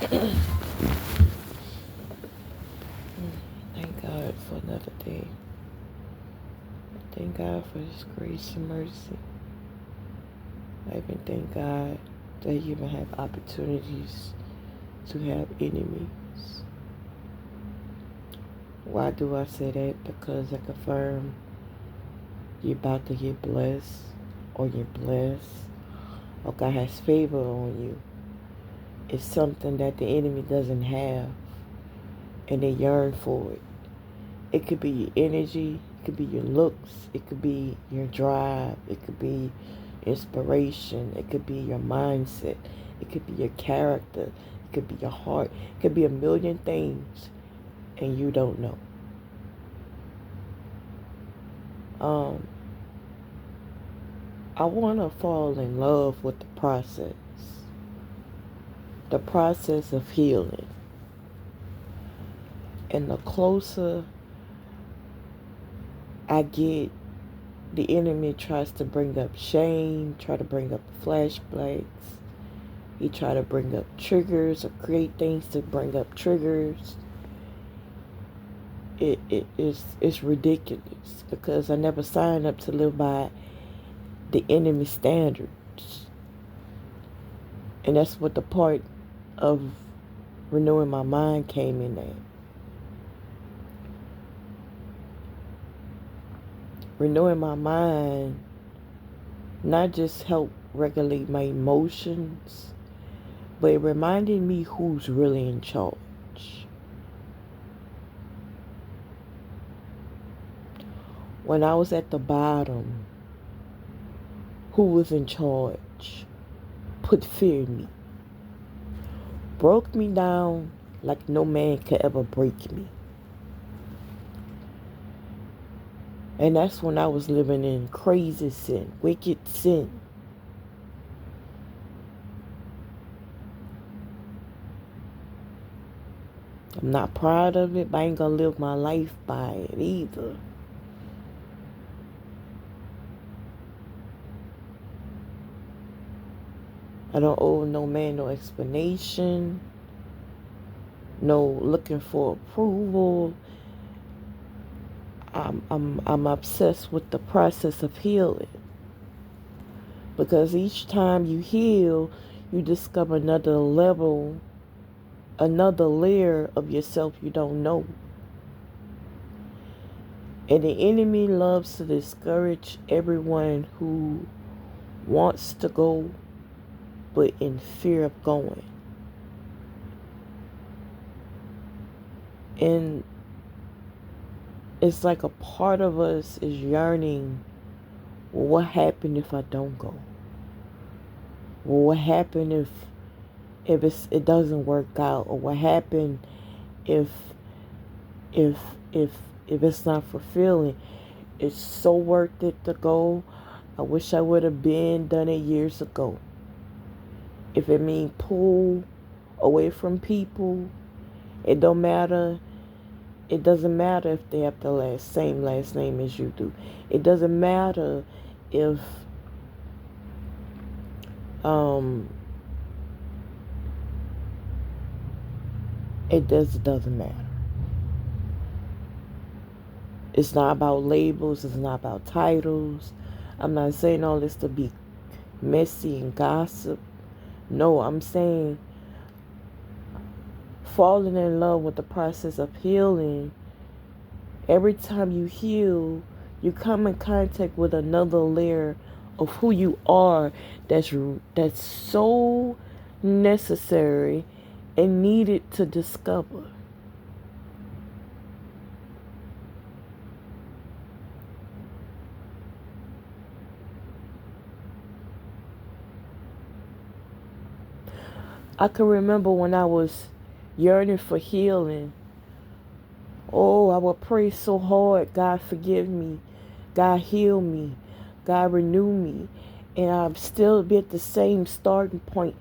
Thank God for another day. Thank God for His grace and mercy. I even thank God that He even have opportunities to have enemies. Why do I say that? Because I confirm you're about to get blessed, or you're blessed, or God has favor on you. It's something that the enemy doesn't have, and they yearn for it. It could be your energy, it could be your looks, it could be your drive, it could be inspiration, it could be your mindset, it could be your character, it could be your heart, it could be a million things, and you don't know. I want to fall in love with the process of healing. And the closer I get, the enemy tries to bring up shame, try to bring up flashbacks. He try to bring up triggers or create things to bring up triggers. It's ridiculous because I never signed up to live by the enemy standards. And that's what the part of renewing my mind came in at. Renewing my mind not just helped regulate my emotions, but it reminded me who's really in charge. When I was at the bottom, who was in charge put fear in me, broke me down like no man could ever break me. And that's when I was living in crazy sin, wicked sin. I'm not proud of it, but I ain't gonna live my life by it either. I don't owe no man no explanation, no looking for approval. I'm obsessed with the process of healing. Because each time you heal, you discover another level, another layer of yourself you don't know. And the enemy loves to discourage everyone who wants to go but in fear of going. And it's like a part of us is yearning, well, what happened if I don't go? Well, what happened if it doesn't work out? Or what happened if if if if it's not fulfilling? It's so worth it to go. I wish I would have done it years ago. If it means pull away from people, it don't matter. It doesn't matter if they have the same last name as you do. It doesn't matter if it doesn't matter. It's not about labels. It's not about titles. I'm not saying all this to be messy and gossip. No, I'm saying falling in love with the process of healing. Every time you heal, you come in contact with another layer of who you are that's so necessary and needed to discover. I can remember when I was yearning for healing. Oh, I would pray so hard, God forgive me, God heal me, God renew me. And I'd still be at the same starting point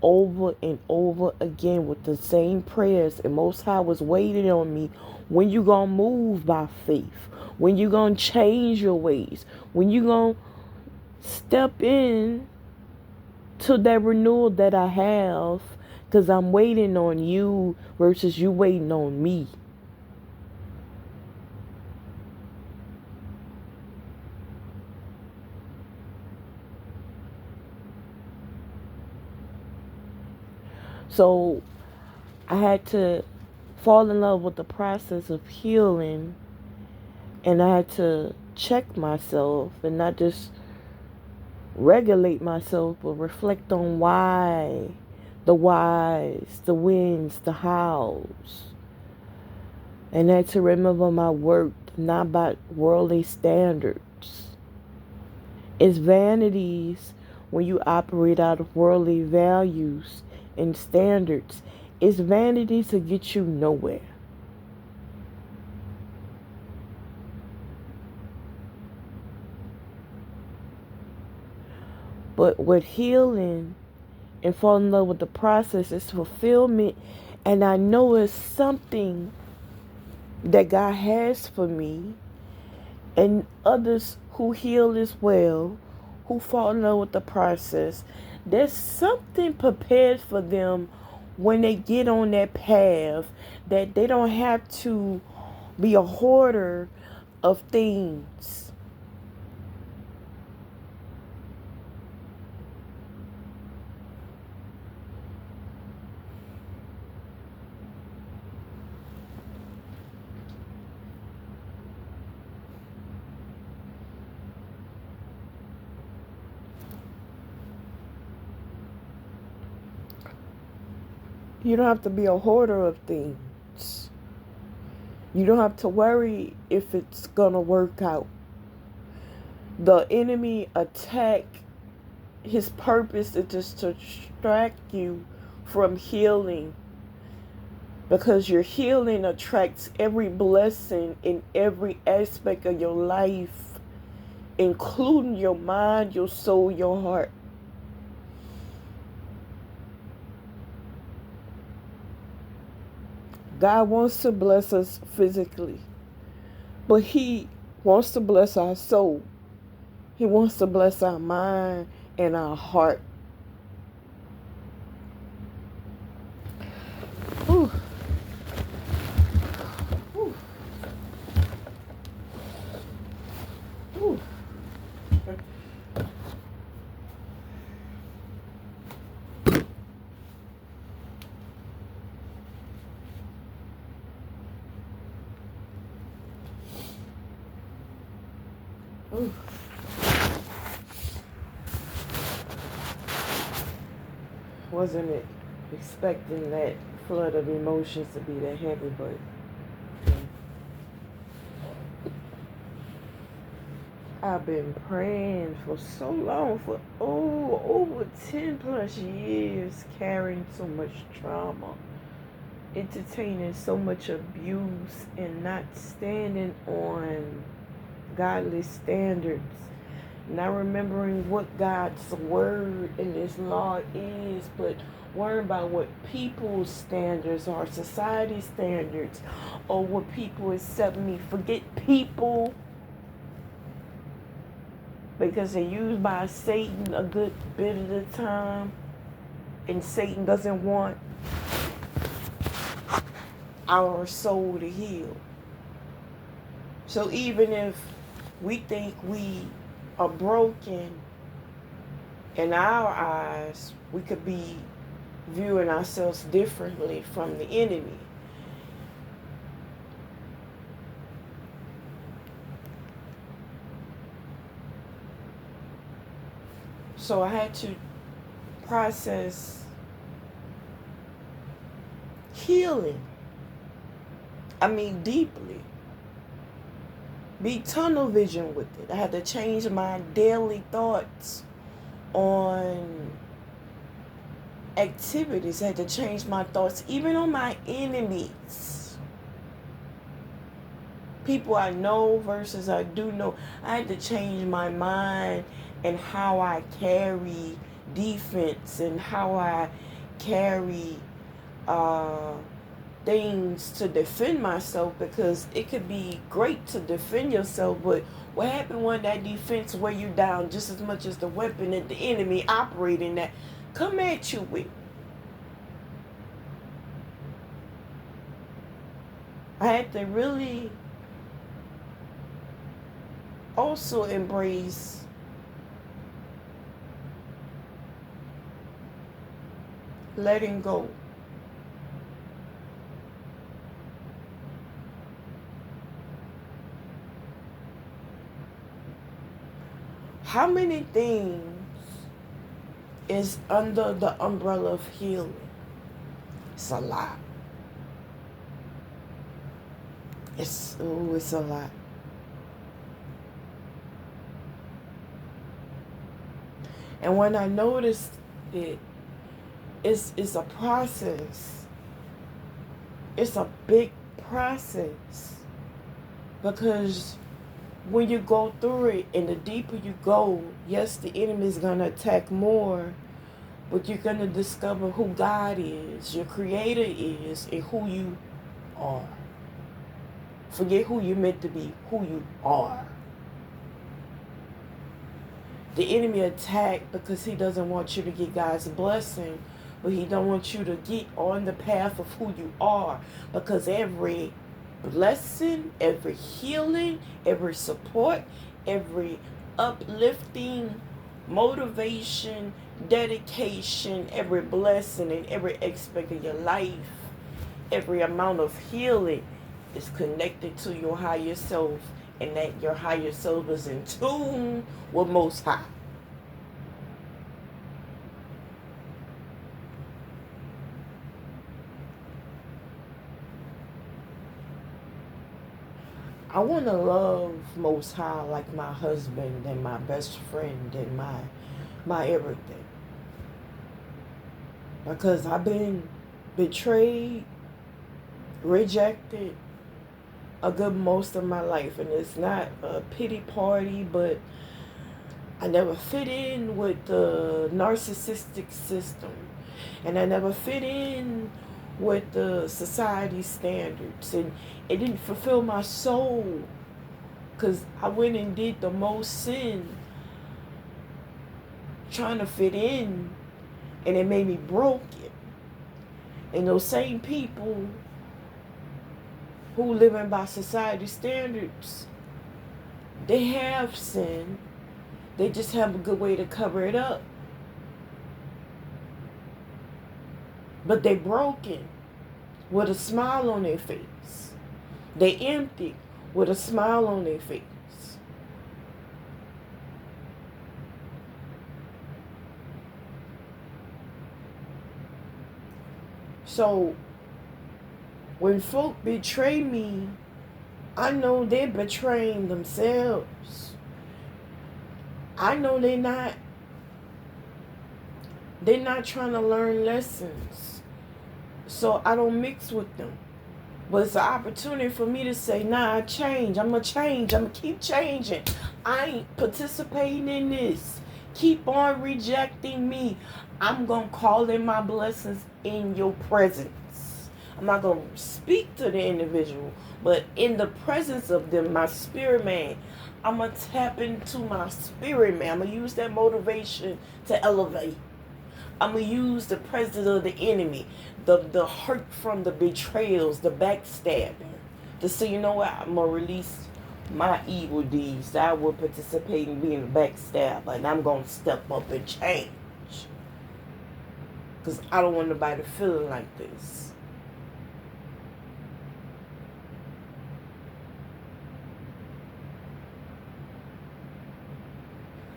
over and over again with the same prayers. And Most High was waiting on me. When you gonna move by faith? When you gonna change your ways? When you gonna step in to that renewal that I have? Because I'm waiting on you versus you waiting on me. So I had to fall in love with the process of healing, and I had to check myself and not just regulate myself, but reflect on why, the whys, the whens, the hows. And I had to remember my worth, not by worldly standards. It's vanities when you operate out of worldly values and standards. It's vanity to get you nowhere. But with healing and falling in love with the process is fulfillment. And I know it's something that God has for me, and others who heal as well, who fall in love with the process. There's something prepared for them when they get on that path, that they don't have to be a hoarder of things. You don't have to be a hoarder of things. You don't have to worry if it's gonna work out. The enemy attack, his purpose is just to distract you from healing, because your healing attracts every blessing in every aspect of your life, including your mind, your soul, your heart. God wants to bless us physically, but He wants to bless our soul. He wants to bless our mind and our heart. Whew. Whew. Whew. Whew. Wasn't it expecting that flood of emotions to be that heavy, but I've been praying for so long, for over 10 plus years, carrying so much trauma, entertaining so much abuse, and not standing on godly standards, not remembering what God's word and His law is, but worrying about what people's standards are, society standards, or what people accept me. Forget people, because they're used by Satan a good bit of the time, and Satan doesn't want our soul to heal. So even if we think we are broken in our eyes, we could be viewing ourselves differently from the enemy. So I had to process healing. Deeply. Be tunnel vision with it. I had to change my daily thoughts on activities. I had to change my thoughts even on my enemies. People I know versus I do know. I had to change my mind and how I carry defense and how I carry things to defend myself, because it could be great to defend yourself, but what happened when that defense weigh you down just as much as the weapon that the enemy operating that come at you with? I had to really also embrace letting go. How many things is under the umbrella of healing? It's a lot. It's a lot. And when I noticed it, it's a process. It's a big process. Because when you go through it and the deeper you go, yes, the enemy is going to attack more, but you're going to discover who God is, your creator is, and who you are. Forget who you're meant to be, who you are. The enemy attacked because he doesn't want you to get God's blessing, but he don't want you to get on the path of who you are, because every blessing, every healing, every support, every uplifting, motivation, dedication, every blessing and every aspect of your life, every amount of healing is connected to your higher self, and that your higher self is in tune with Most High. I want to love Most High like my husband and my best friend and my everything. Because I've been betrayed, rejected a good most of my life. And it's not a pity party, but I never fit in with the narcissistic system. And I never fit in with the society standards. And it didn't fulfill my soul. Because I went and did the most sin trying to fit in. And it made me broken. And those same people who living by society standards, they have sin. They just have a good way to cover it up. But they broken with a smile on their face. They empty with a smile on their face. So when folk betray me, I know they're betraying themselves. I know they're not trying to learn lessons. So I don't mix with them. But it's an opportunity for me to say, nah, I change. I'm going to change. I'm going to keep changing. I ain't participating in this. Keep on rejecting me. I'm going to call in my blessings in your presence. I'm not going to speak to the individual, but in the presence of them, my spirit man, I'm going to tap into my spirit man. I'm going to use that motivation to elevate. I'm going to use the presence of the enemy, the hurt from the betrayals, the backstabbing, to say, you know what, I'm going to release my evil deeds. That I will participate in being a backstabber, and I'm going to step up and change. Because I don't want nobody feeling like this.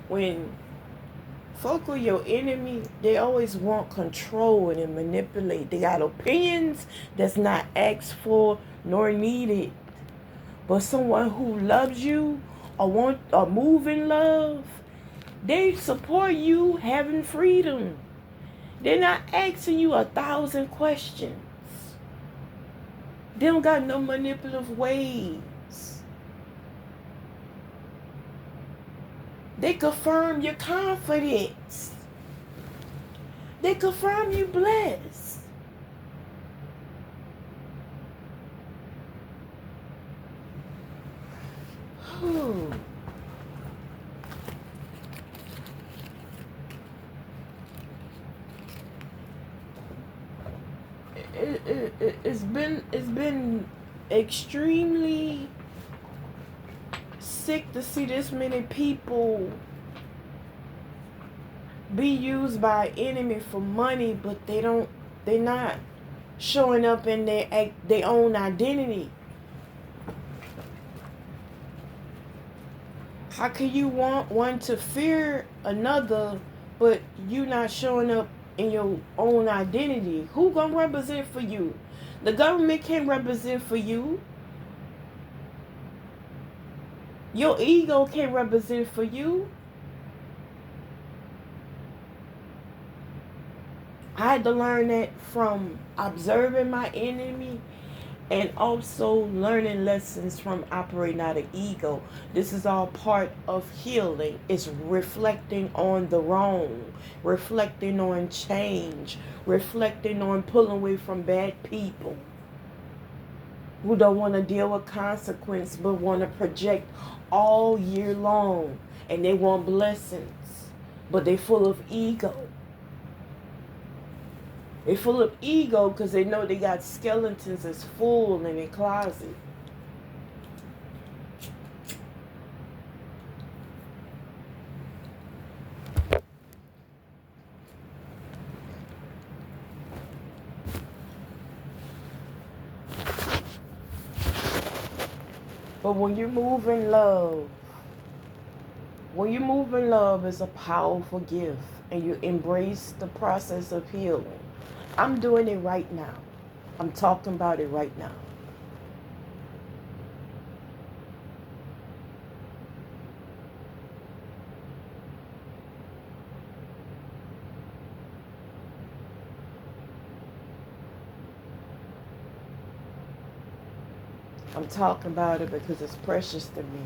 When folk are your enemy, they always want control and manipulate. They got opinions that's not asked for nor needed. But someone who loves you or move in love, they support you having freedom. They're not asking you 1,000 questions. They don't got no manipulative ways. They confirm your confidence. They confirm you blessed. It's been extremely sick to see this many people be used by an enemy for money, but they're not showing up in their own identity. How can you want one to fear another, but you not showing up in your own identity? Who gonna represent for you? The government can't represent for you. Your ego can't represent for you. I had to learn that from observing my enemy and also learning lessons from operating out of ego. This is all part of healing. It's reflecting on the wrong, reflecting on change, reflecting on pulling away from bad people who don't want to deal with consequence but want to project all year long, and they want blessings, but they full of ego. They full of ego because they know they got skeletons that's full in their closet. But when you move in love, it's a powerful gift, and you embrace the process of healing. I'm doing it right now. I'm talking about it right now. I'm talking about it because it's precious to me.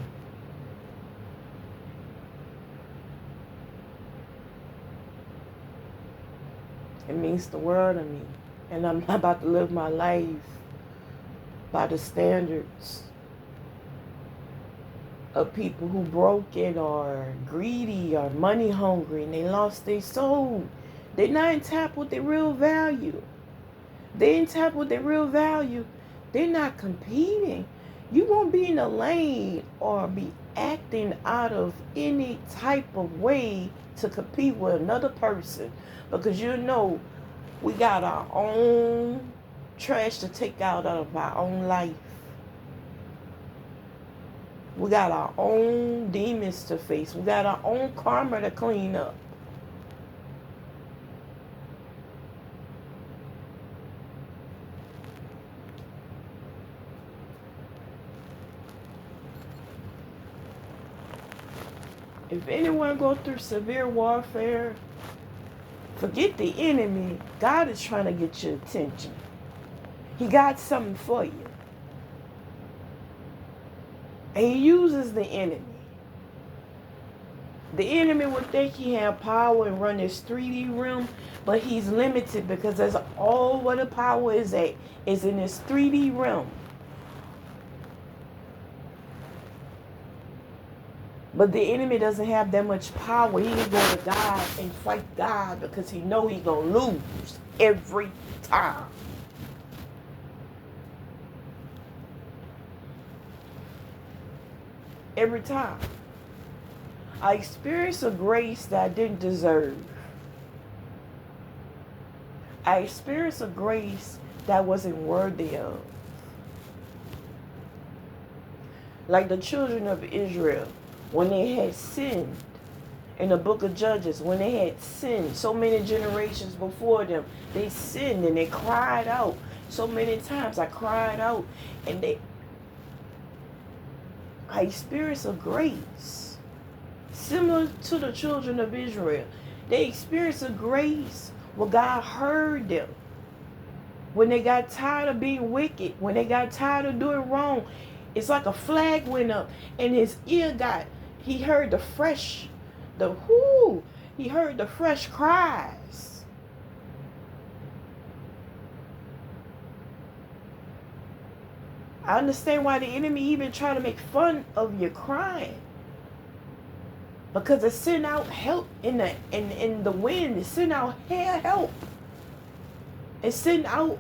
It means the world to me. And I'm not about to live my life by the standards of people who broken or greedy or money hungry and they lost their soul. They're not in tap with their real value. They're in tap with their real value. They're not competing. You won't be in a lane or be acting out of any type of way to compete with another person, because you know we got our own trash to take out of our own life. We got our own demons to face. We got our own karma to clean up. If anyone go through severe warfare, forget the enemy. God is trying to get your attention. He got something for you. And he uses the enemy. The enemy would think he had power and run this 3D realm, but he's limited because that's all what the power is at, is in this 3D realm. But the enemy doesn't have that much power. He can go to God and fight God because he know he's going to lose every time. Every time. I experienced a grace that I didn't deserve. I experienced a grace that I wasn't worthy of. Like the children of Israel, when they had sinned in the book of Judges, when they had sinned so many generations before them, they sinned and they cried out so many times. I cried out, and I experienced a grace similar to the children of Israel. They experienced a grace where God heard them. When they got tired of being wicked, when they got tired of doing wrong, it's like a flag went up, and his ear he heard the fresh cries. I understand why the enemy even try to make fun of your crying, because it sent out help in the wind. It sent out help. It sent out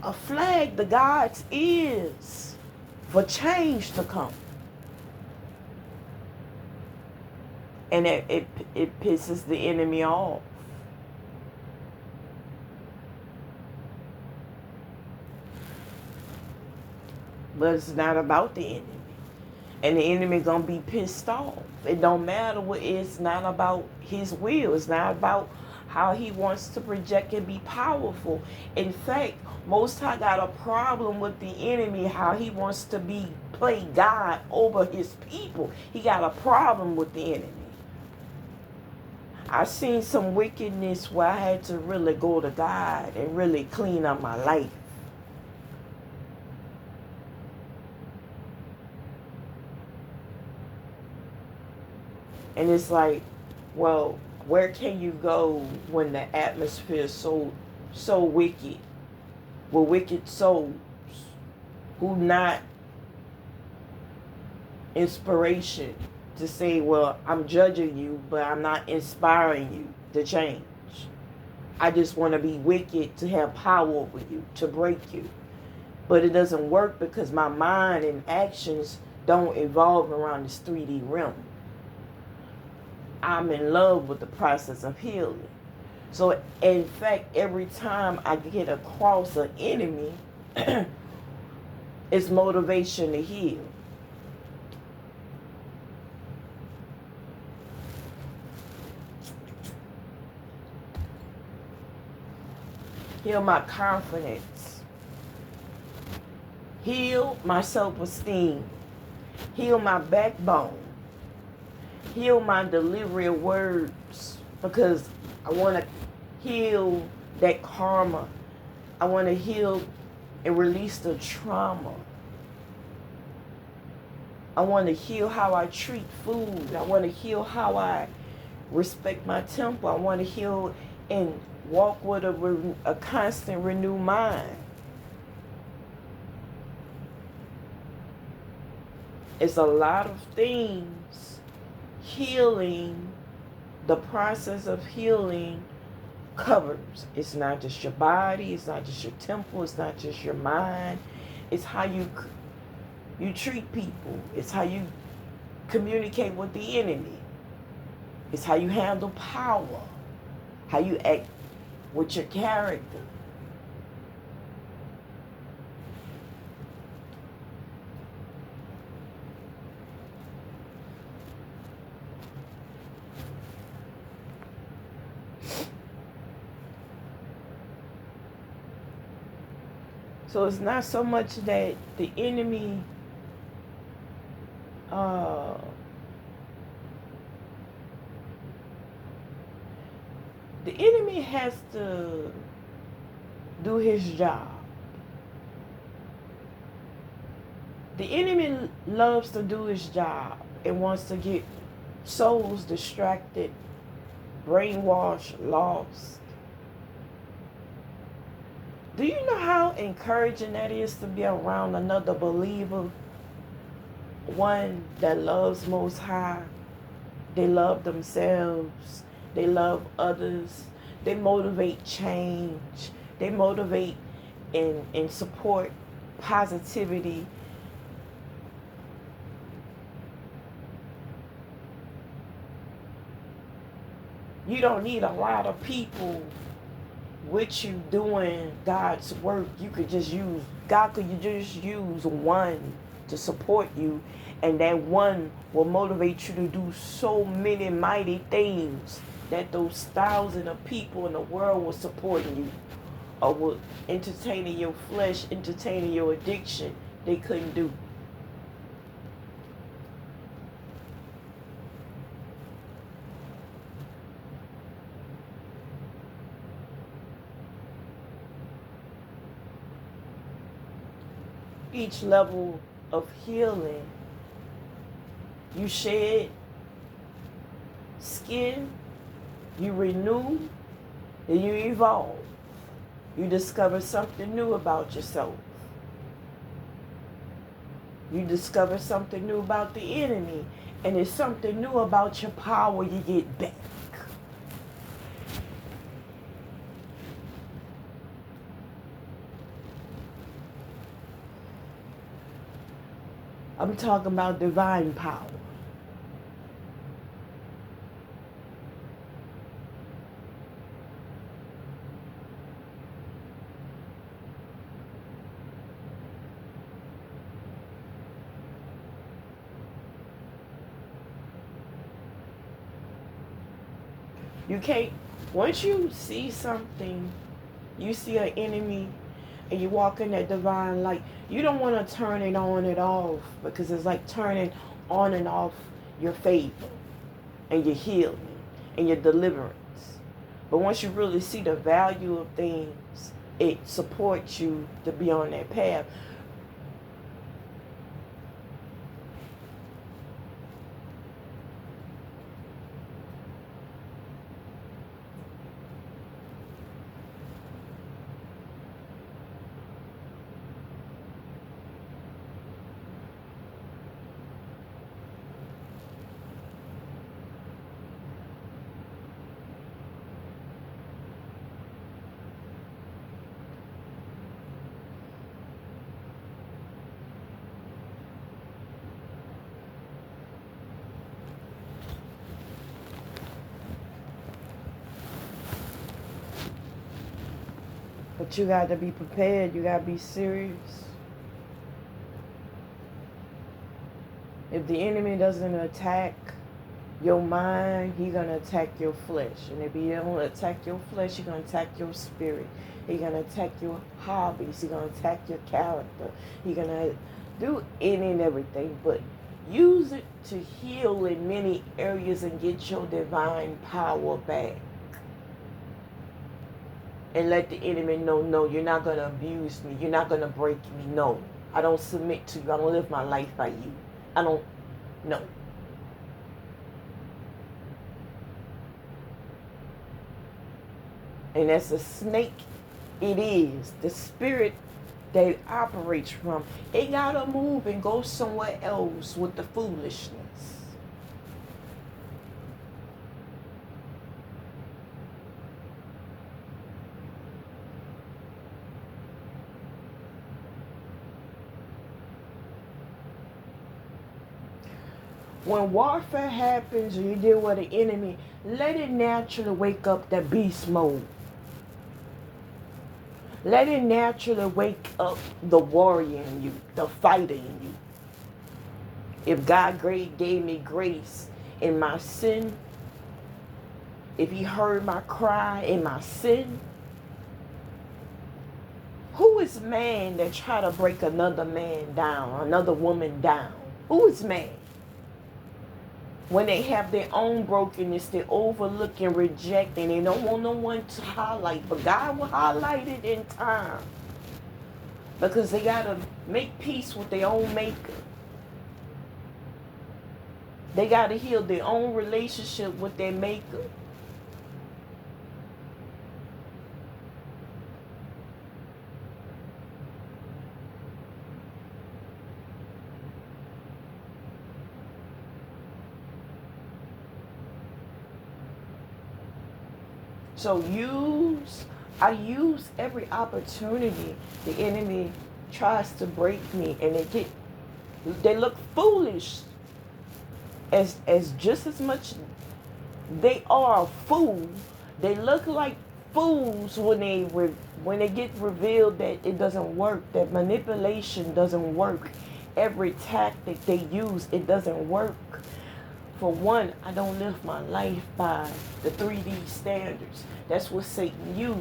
A flag to God's ears for change to come. And it pisses the enemy off. But it's not about the enemy. And the enemy gonna be pissed off. It don't matter what. It's not about his will. It's not about how he wants to project and be powerful. In fact, Most High got a problem with the enemy, how he wants to play God over his people. He got a problem with the enemy. I seen some wickedness where I had to really go to God and really clean up my life. And it's like, well, where can you go when the atmosphere is so wicked, with wicked souls who not inspiration to say, well, I'm judging you, but I'm not inspiring you to change. I just want to be wicked to have power over you, to break you. But it doesn't work because my mind and actions don't evolve around this 3D realm. I'm in love with the process of healing. So, in fact, every time I get across an enemy, it's motivation to heal. Heal my confidence. Heal my self-esteem. Heal my backbone. Heal my delivery of words, because I want to heal that karma. I want to heal and release the trauma. I want to heal how I treat food. I want to heal how I respect my temple. I want to heal and walk with a constant renewed mind. It's a lot of things. Healing, the process of healing covers. It's not just your body, it's not just your temple, it's not just your mind. It's how you treat people. It's how you communicate with the enemy. It's how you handle power. How you act with your character. So it's not so much that the enemy has to do his job. The enemy loves to do his job and wants to get souls distracted, brainwashed, lost. Do you know how encouraging that is to be around another believer? One that loves Most High. They love themselves. They love others. They motivate change. They motivate and support positivity. You don't need a lot of people with you doing God's work. God could just use one to support you, and that one will motivate you to do so many mighty things that those thousands of people in the world will support you, or will entertaining your flesh, entertaining your addiction, they couldn't do. Each level of healing, you shed skin, you renew, and you evolve. You discover something new about yourself. You discover something new about the enemy, and there's something new about your power you get back. I'm talking about divine power. You can't, once you see something, you see an enemy, and you walk in that divine light, you don't want to turn it on and off, because it's like turning on and off your faith and your healing and your deliverance. But once you really see the value of things, it supports you to be on that path. But you got to be prepared. You got to be serious. If the enemy doesn't attack your mind, he's going to attack your flesh. And if he don't attack your flesh, he's going to attack your spirit. He's going to attack your hobbies. He's going to attack your character. He's going to do any and everything. But use it to heal in many areas and get your divine power back. And let the enemy know, no, you're not going to abuse me. You're not going to break me. No, I don't submit to you. I don't live my life by you. I don't, no. And as a snake, it is. The spirit that it operates from, it got to move and go somewhere else with the foolishness. When warfare happens or you deal with an enemy, let it naturally wake up the beast mode. Let it naturally wake up the warrior in you, the fighter in you. If God gave me grace in my sin, if he heard my cry in my sin, who is man that try to break another man down, another woman down? Who is man? When they have their own brokenness, they overlook and reject, and they don't want no one to highlight. But God will highlight it in time. Because they got to make peace with their own maker. They got to heal their own relationship with their maker. So I use every opportunity the enemy tries to break me, and they look foolish as just as much they are a fool. They look like fools when they get revealed that it doesn't work, that manipulation doesn't work. Every tactic they use, it doesn't work. For one, I don't live my life by the 3D standards. That's what Satan used.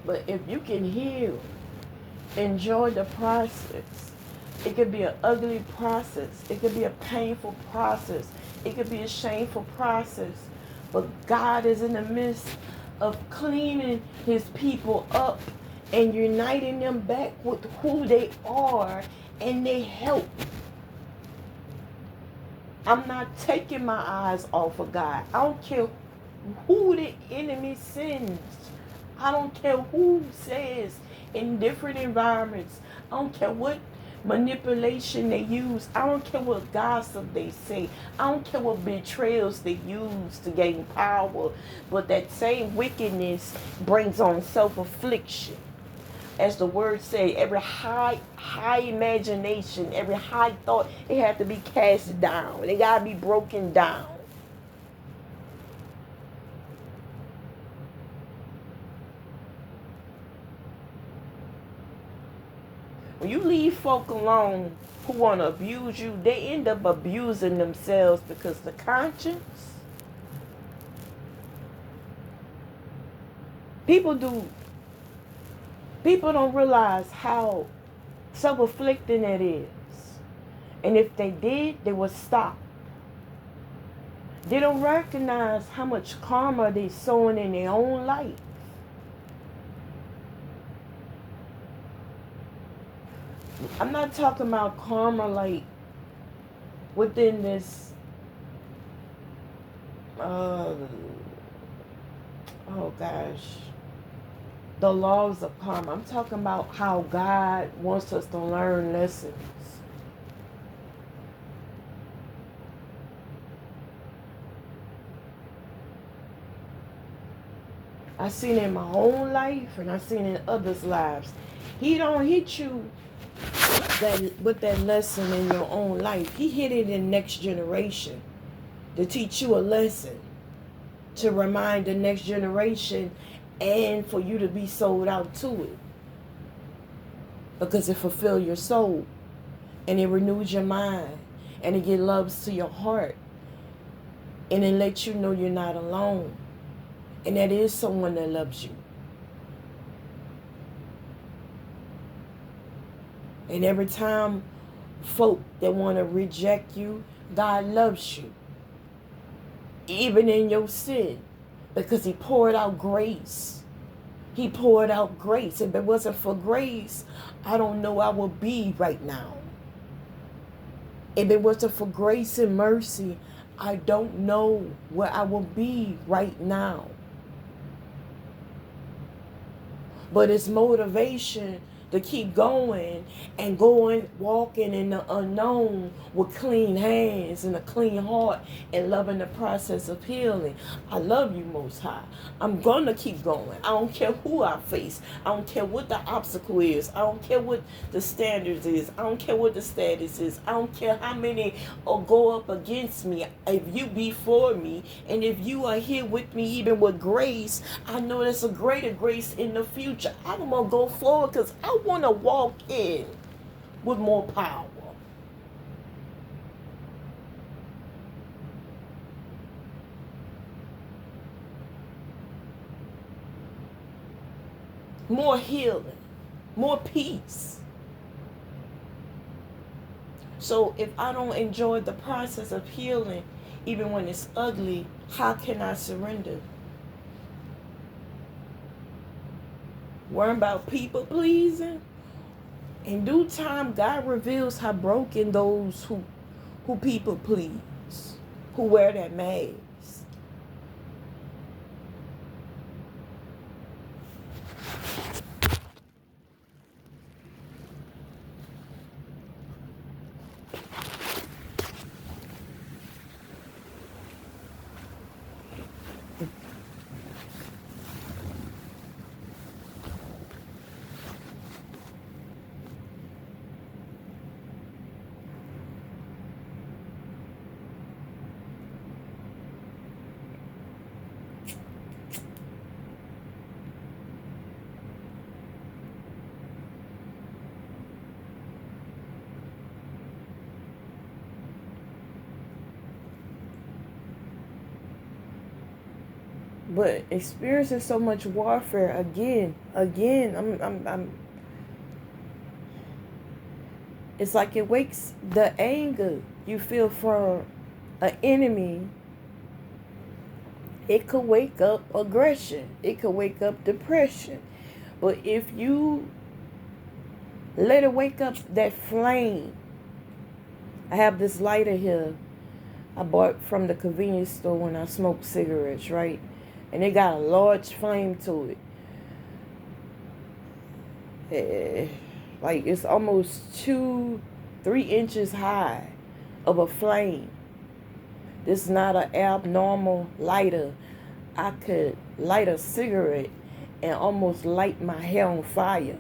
But if you can heal, enjoy the process. It could be an ugly process. It could be a painful process. It could be a shameful process. But God is in the midst of cleaning his people up and uniting them back with who they are and their help. I'm not taking my eyes off of God. I don't care who the enemy sends. I don't care who says in different environments. I don't care what manipulation they use. I don't care what gossip they say. I don't care what betrayals they use to gain power. But that same wickedness brings on self-affliction. As the word say, every high imagination, every high thought, it have to be cast down. They gotta be broken down. When you leave folk alone who want to abuse you, they end up abusing themselves because the conscience. People do. People don't realize how self-afflicting it is. And if they did, they would stop. They don't recognize how much karma they're sowing in their own life. I'm not talking about karma like within this, oh gosh, the laws of karma. I'm talking about how God wants us to learn lessons. I seen it in my own life and I seen it in others' lives. He don't hit you with that lesson in your own life. He hit it in next generation to teach you a lesson, to remind the next generation, and for you to be sold out to it, because it fulfills your soul and it renews your mind and it gives loves to your heart and it lets you know you're not alone and that is someone that loves you. And every time folk that want to reject you, God loves you. Even in your sin. Because he poured out grace. He poured out grace. If it wasn't for grace, I don't know I would be right now. If it wasn't for grace and mercy, I don't know where I will be right now. But it's motivation to keep going and walking in the unknown with clean hands and a clean heart and loving the process of healing. I love you, Most High. I'm going to keep going. I don't care who I face. I don't care what the obstacle is. I don't care what the standards is. I don't care what the status is. I don't care how many will go up against me. If you be for me and if you are here with me even with grace, I know there's a greater grace in the future. I'm going to go forward because I want to walk in with more power. More healing, more peace. So if I don't enjoy the process of healing, even when it's ugly, how can I surrender? Worrying about people pleasing? In due time, God reveals how broken those who people please, who wear that mask. But experiencing so much warfare again, I'm it's like it wakes the anger you feel for an enemy. It could wake up aggression. It could wake up depression. But if you let it wake up that flame. I have this lighter here I bought from the convenience store when I smoked cigarettes, right? And it got a large flame to it. eh, like it's almost 2, 3 inches high of a flame. This is not an abnormal lighter. I could light a cigarette and almost light my hair on fire.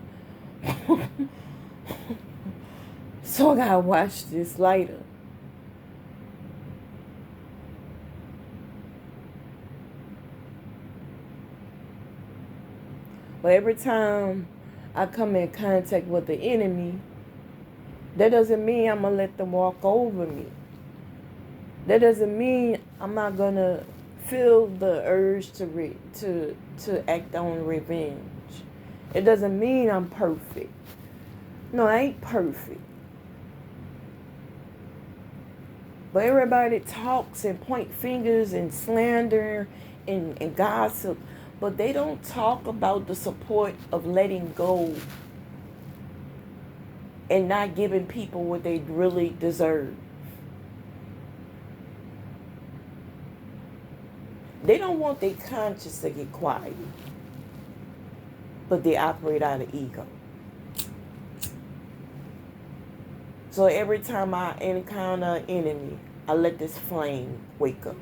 So I gotta watch this lighter. But every time I come in contact with the enemy, that doesn't mean I'm gonna let them walk over me. That doesn't mean I'm not gonna feel the urge to act on revenge. It doesn't mean I'm perfect. No, I ain't perfect. But everybody talks and point fingers and slander and gossip, but they don't talk about the support of letting go and not giving people what they really deserve. They don't want their conscience to get quiet, but they operate out of ego. So every time I encounter an enemy, I let this flame wake up.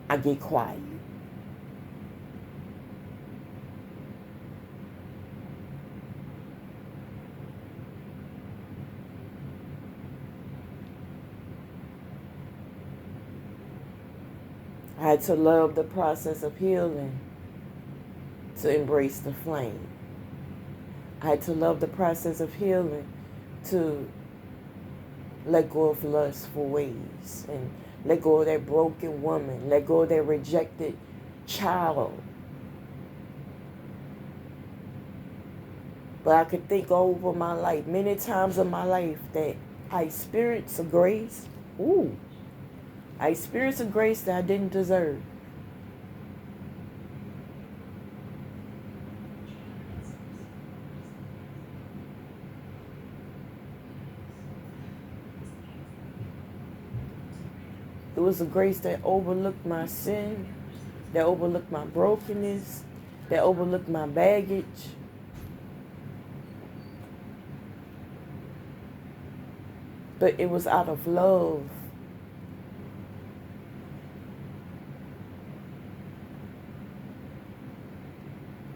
I get quiet. I had to love the process of healing to embrace the flame. I had to love the process of healing to let go of lustful ways and let go of that broken woman, let go of that rejected child. But I could think over my life, many times in my life, that I experienced a grace. I experienced a grace that I didn't deserve. It was a grace that overlooked my sin, that overlooked my brokenness, that overlooked my baggage. But it was out of love.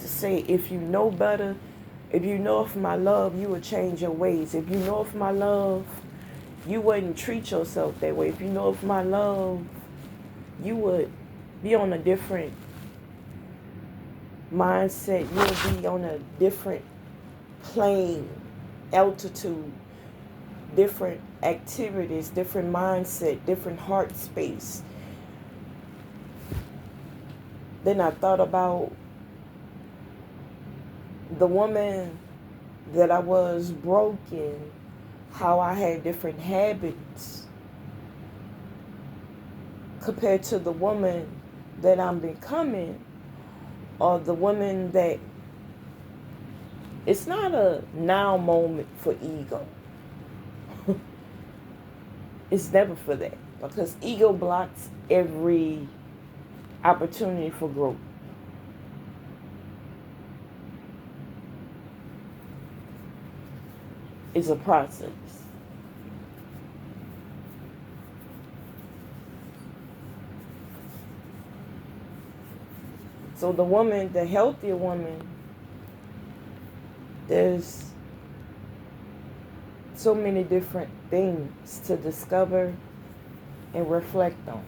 To say, if you know better, if you know of my love, you would change your ways. If you know of my love, you wouldn't treat yourself that way. If you know of my love, you would be on a different mindset. You'll be on a different plane, altitude, different activities, different mindset, different heart space. Then I thought about the woman that I was broken, how I had different habits compared to the woman that I'm becoming, or the woman that it's not a now moment for ego. It's never for that, because ego blocks every opportunity for growth. It's a process. So the woman, the healthier woman, there's so many different things to discover and reflect on.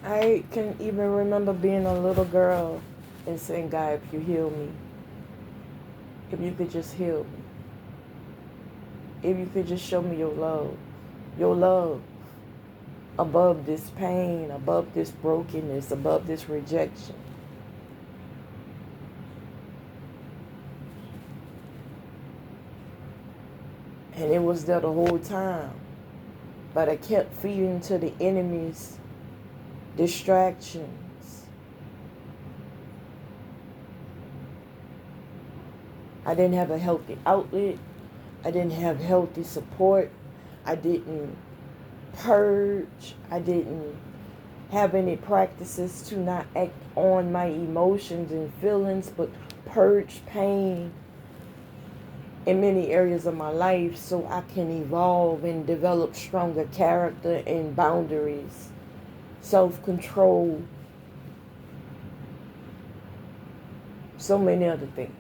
I can even remember being a little girl and saying, God, if you heal me, if you could just heal me, if you could just show me your love above this pain, above this brokenness, above this rejection. And it was there the whole time. But I kept feeding to the enemy's distractions. I didn't have a healthy outlet. I didn't have healthy support. I didn't purge. I didn't have any practices to not act on my emotions and feelings, but purge pain in many areas of my life so I can evolve and develop stronger character and boundaries, self-control, so many other things.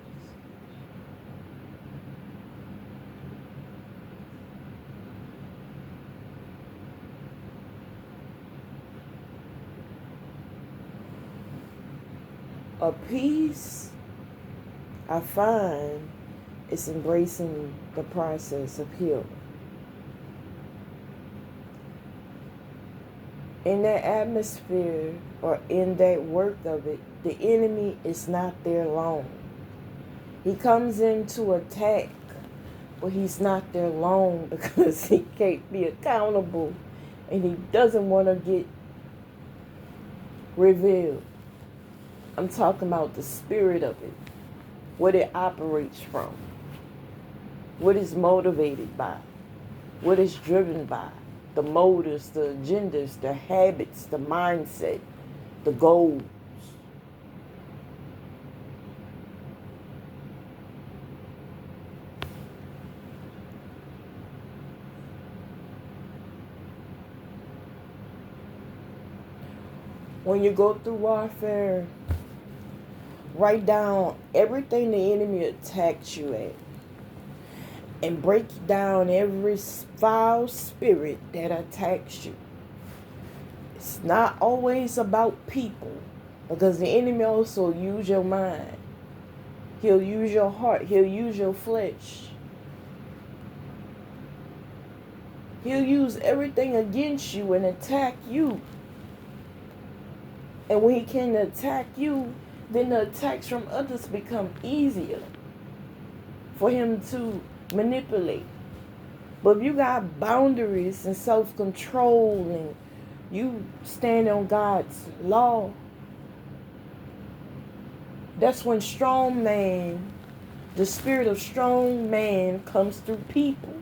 A peace I find is embracing the process of healing. In that atmosphere or in that work of it, the enemy is not there long. He comes in to attack, but he's not there long because he can't be accountable and he doesn't want to get revealed. I'm talking about the spirit of it, what it operates from, what is motivated by, what is driven by, the motives, the agendas, the habits, the mindset, the goals. When you go through warfare, write down everything the enemy attacks you at and break down every foul spirit that attacks you. It's not always about people, because the enemy also use your mind. He'll use your heart. He'll use your flesh. He'll use everything against you and attack you. And when he can attack you, then the attacks from others become easier for him to manipulate. But if you got boundaries and self-control and you stand on God's law, that's when strong man, the spirit of strong man comes through people.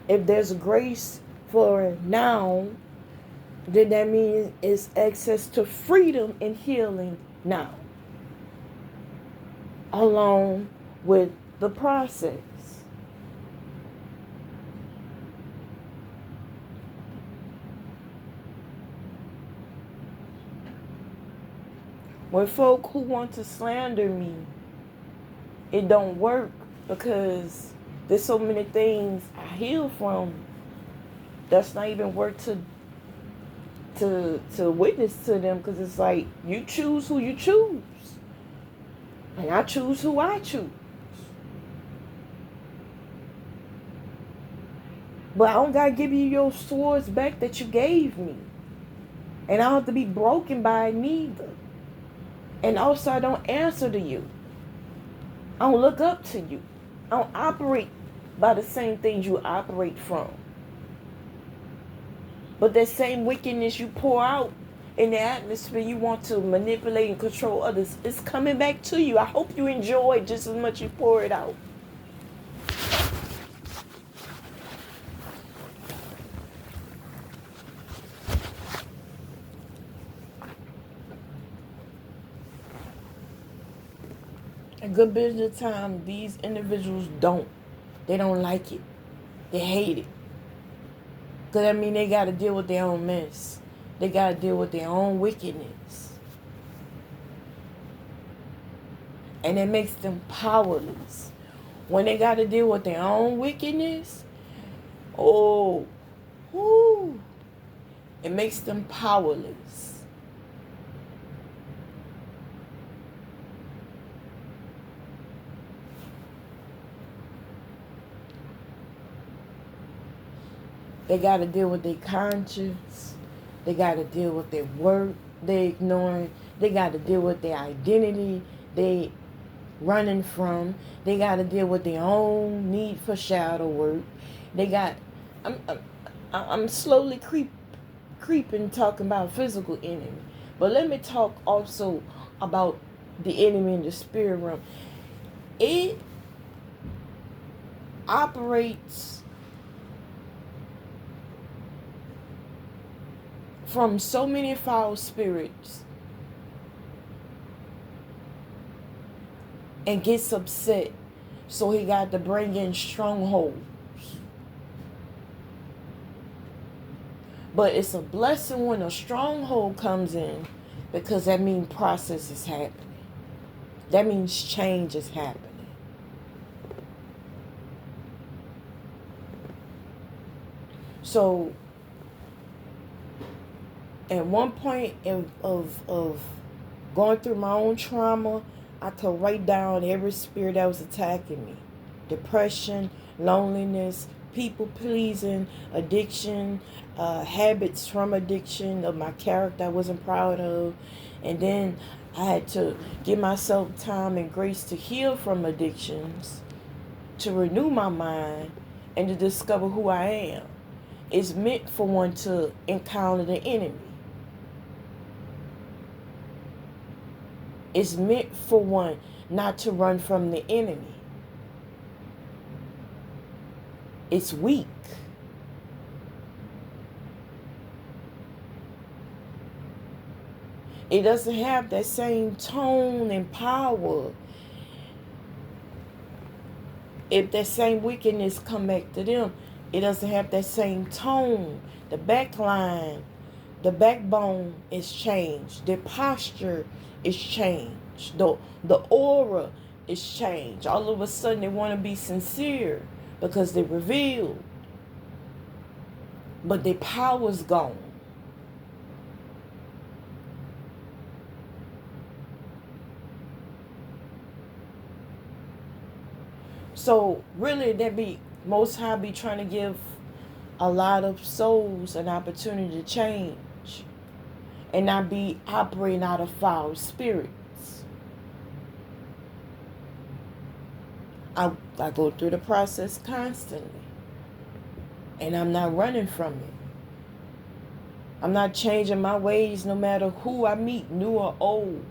If there's grace for now, then that means it's access to freedom and healing now, along with the process. When folk who want to slander me, it don't work because there's so many things I heal from that's not even worth to witness to them, because it's like you choose who you choose and I choose who I choose. But I don't gotta give you your swords back that you gave me, and I don't have to be broken by it neither. And also I don't answer to you. I don't look up to you. I don't operate by the same things you operate from. But that same wickedness you pour out in the atmosphere, you want to manipulate and control others, it's coming back to you. I hope you enjoy it just as much as you pour it out. A good bit of the time, these individuals they don't like it. They hate it. Because, I mean, they got to deal with their own mess. They got to deal with their own wickedness. And it makes them powerless. When they got to deal with their own wickedness, oh, whoo, it makes them powerless. They got to deal with their conscience. They got to deal with their work they ignoring. They got to deal with their identity they running from. They got to deal with their own need for shadow work. They got. I'm slowly creeping talking about physical enemy, but let me talk also about the enemy in the spirit realm. It operates from so many foul spirits and gets upset, so he got to bring in strongholds. But it's a blessing when a stronghold comes in, because that means process is happening. That means change is happening. So at one point of going through my own trauma, I could write down every spirit that was attacking me. Depression, loneliness, people pleasing, addiction, habits from addiction, of my character I wasn't proud of. And then I had to give myself time and grace to heal from addictions, to renew my mind, and to discover who I am. It's meant for one to encounter the enemy. It's meant for one not to run from the enemy. It's weak. It doesn't have that same tone and power. If that same wickedness come back to them, it doesn't have that same tone. The backline, the backbone is changed. The posture is changed. The aura is changed. All of a sudden they want to be sincere because they revealed. But their power's gone. So really that be Most High be trying to give a lot of souls an opportunity to change and not be operating out of foul spirits. I go through the process constantly, and I'm not running from it. I'm not changing my ways no matter who I meet, new or old.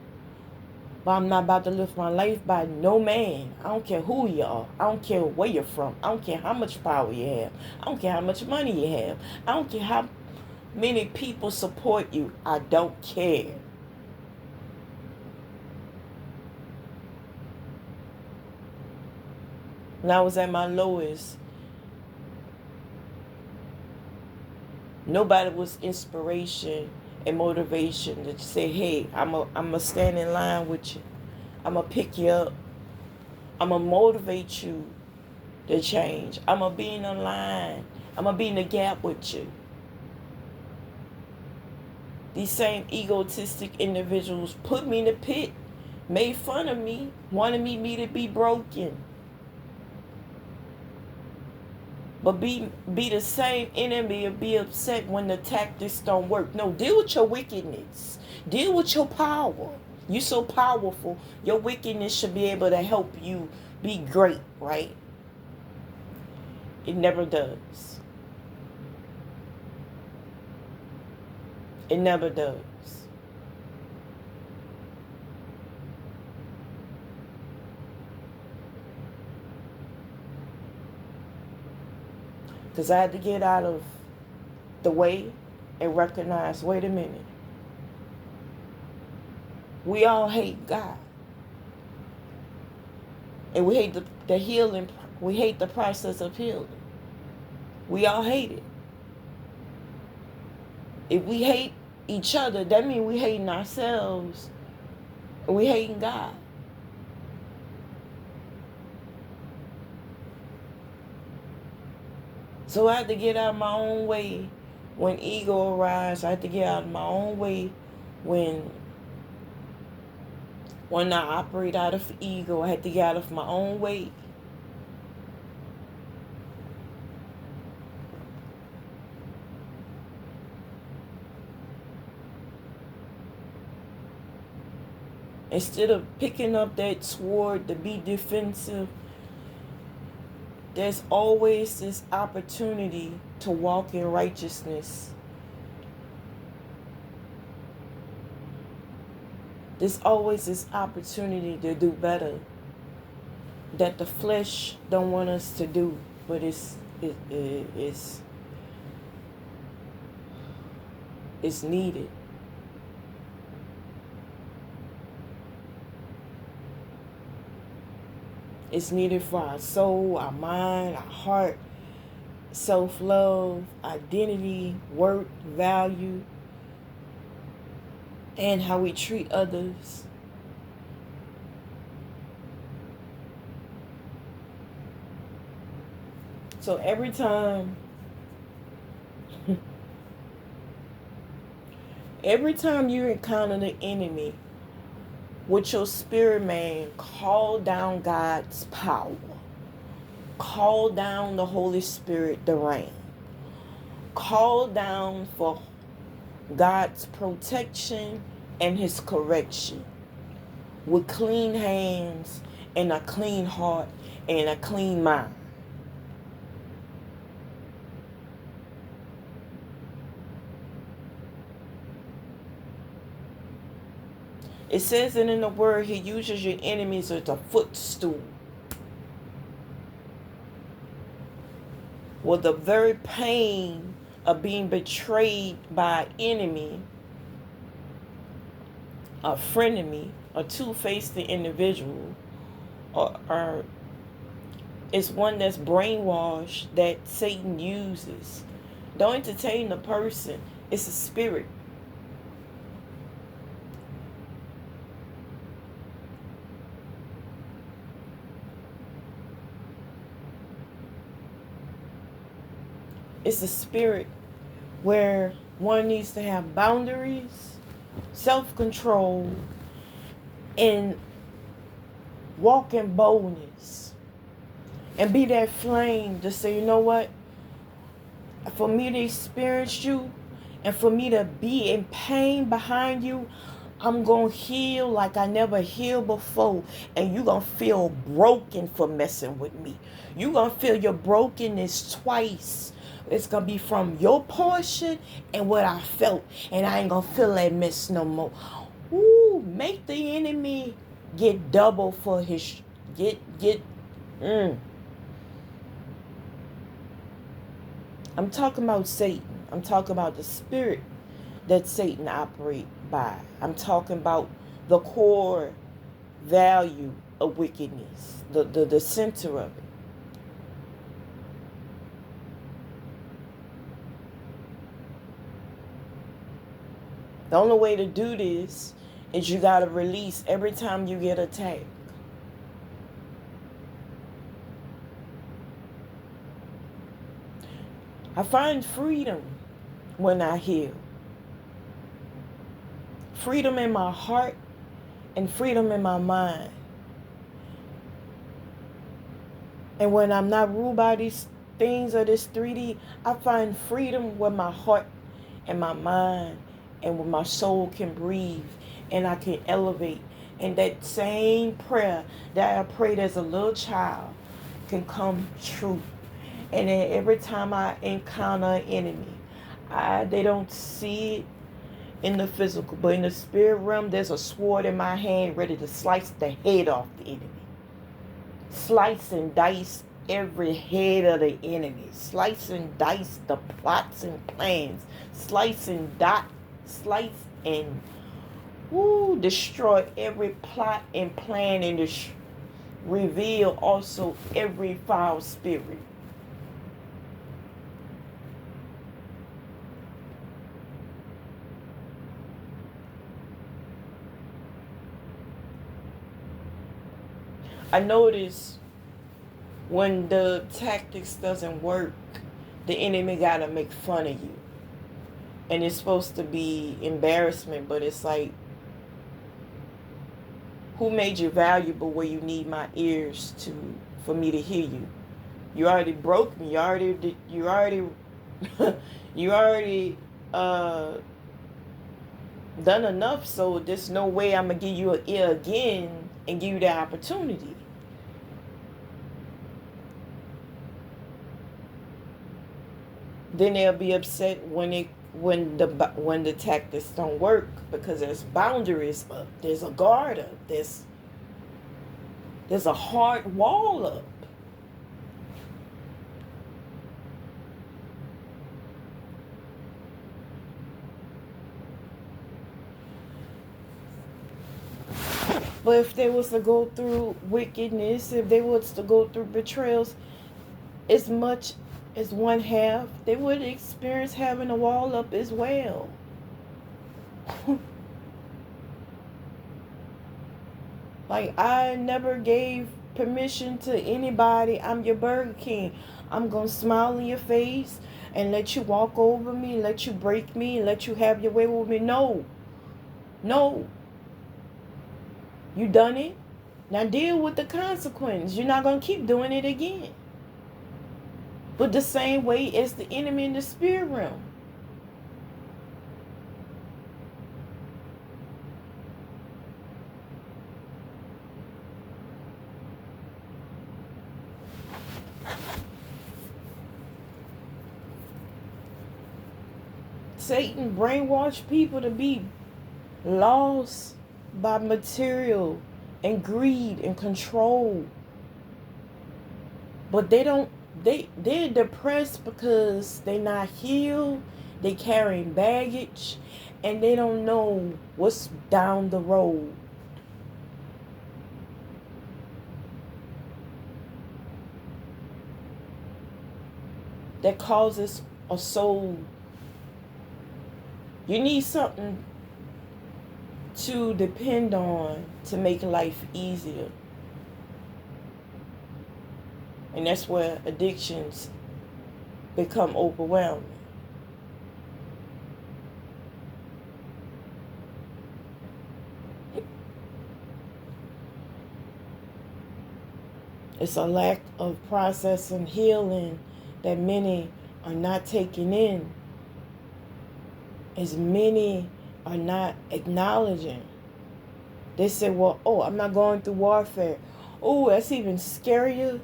But I'm not about to live my life by no man. I don't care who you are. I don't care where you're from. I don't care how much power you have. I don't care how much money you have. I don't care how many people support you. I don't care. When I was at my lowest, nobody was inspiration and motivation to say, hey, I'm a stand in line with you. I'm going to pick you up. I'm going to motivate you to change. I'm going to be in the line. I'm going to be in the gap with you. These same egotistic individuals put me in the pit, made fun of me, wanted me to be broken. But be the same enemy and be upset when the tactics don't work. No, deal with your wickedness. Deal with your power. You're so powerful. Your wickedness should be able to help you be great, right? It never does. It never does. Because I had to get out of the way and recognize, wait a minute. We all hate God. And we hate the healing. We hate the process of healing. We all hate it. If we hate each other, that means we hating ourselves. And we hating God. So I had to get out of my own way when ego arises. I had to get out of my own way when I operate out of ego. I had to get out of my own way. Instead of picking up that sword to be defensive, there's always this opportunity to walk in righteousness. There's always this opportunity to do better that the flesh don't want us to do, but it's needed. It's needed for our soul, our mind, our heart, self-love, identity, worth, value, and how we treat others. So every time you encounter the enemy with your spirit man, call down God's power. Call down the Holy Spirit to reign. Call down for God's protection and his correction with clean hands and a clean heart and a clean mind. It says it in the word, he uses your enemies as a footstool. Well, the very pain of being betrayed by an enemy, a frenemy, a two-faced individual, or is one that's brainwashed that Satan uses. Don't entertain the person. It's a spirit. It's a spirit where one needs to have boundaries, self-control, and walk in boldness. And be that flame to say, you know what? For me to experience you and for me to be in pain behind you, I'm going to heal like I never healed before. And you're going to feel broken for messing with me. You're going to feel your brokenness twice. It's going to be from your portion and what I felt. And I ain't going to feel that mess no more. Ooh, make the enemy get double for his... I'm talking about Satan. I'm talking about the spirit that Satan operates by. I'm talking about the core value of wickedness, the center of it. The only way to do this is you got to release every time you get attacked. I find freedom when I heal. Freedom in my heart and freedom in my mind. And when I'm not ruled by these things of this 3D, I find freedom where my heart and my mind and where my soul can breathe and I can elevate. And that same prayer that I prayed as a little child can come true. And then every time I encounter an enemy, they don't see it in the physical, but in the spirit realm, there's a sword in my hand ready to slice the head off the enemy. Slice and dice every head of the enemy. Slice and dice the plots and plans. Slice and destroy every plot and plan and reveal also every foul spirit. I notice when the tactics doesn't work, the enemy gotta make fun of you. And it's supposed to be embarrassment, but it's like, who made you valuable where you need my ears for me to hear you? You already broke me. You already Done enough, so there's no way I'm going to give you an ear again and give you that opportunity. Then they'll be upset when the tactics don't work, because there's boundaries up, there's a guard up, there's a hard wall up. But if they was to go through wickedness, if they was to go through betrayals, as much as one half, they would experience having a wall up as well. Like, I never gave permission to anybody. I'm your Burger King. I'm going to smile in your face and let you walk over me, let you break me, and let you have your way with me. No. No. You done it. Now deal with the consequence. You're not going to keep doing it again. But the same way as the enemy in the spirit realm. Satan brainwashed people to be lost by material and greed and control. But they're depressed because they're not healed, they carrying baggage, and they don't know what's down the road. That causes a soul. You need something to depend on to make life easier. And that's where addictions become overwhelming. It's a lack of process and healing that many are not taking in, as many are not acknowledging. They say, well, I'm not going through warfare. Oh, that's even scarier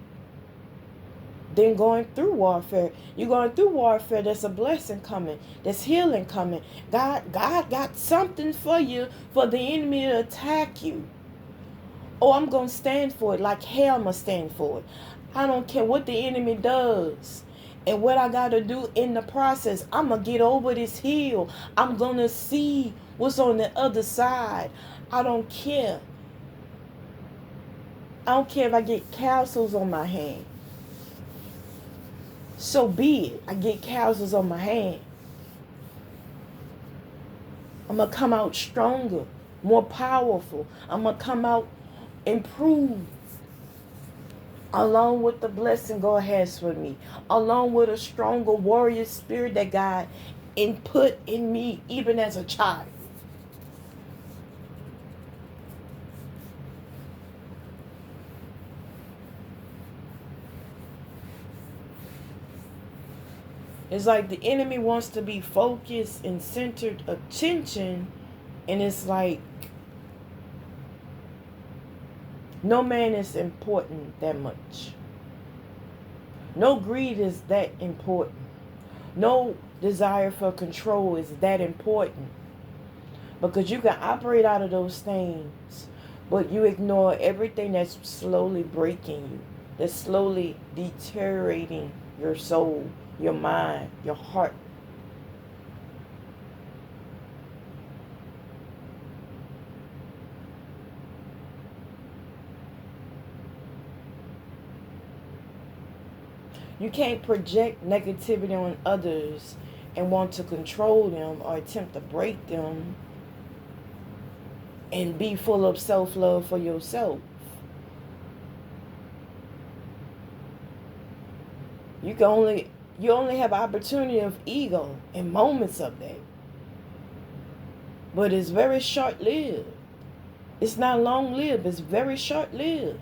than going through warfare. You're going through warfare, there's a blessing coming. There's healing coming. God got something for you, for the enemy to attack you. Oh, I'm going to stand for it like hell. I'm going to stand for it. I don't care what the enemy does and what I got to do in the process. I'm going to get over this hill. I'm going to see what's on the other side. I don't care. I don't care if I get castles on my hand. So be it. I get castles on my hand. I'm going to come out stronger, more powerful. I'm going to come out improved, along with the blessing God has for me, along with a stronger warrior spirit that God input in me even as a child. It's like the enemy wants to be focused and centered attention, and it's like no man is important that much. No greed is that important. No desire for control is that important. Because you can operate out of those things, but you ignore everything that's slowly breaking you, that's slowly deteriorating your soul, your mind, your heart. You can't project negativity on others and want to control them or attempt to break them and be full of self-love for yourself. You only have opportunity of ego and moments of that. But it's very short-lived. It's not long-lived. It's very short-lived.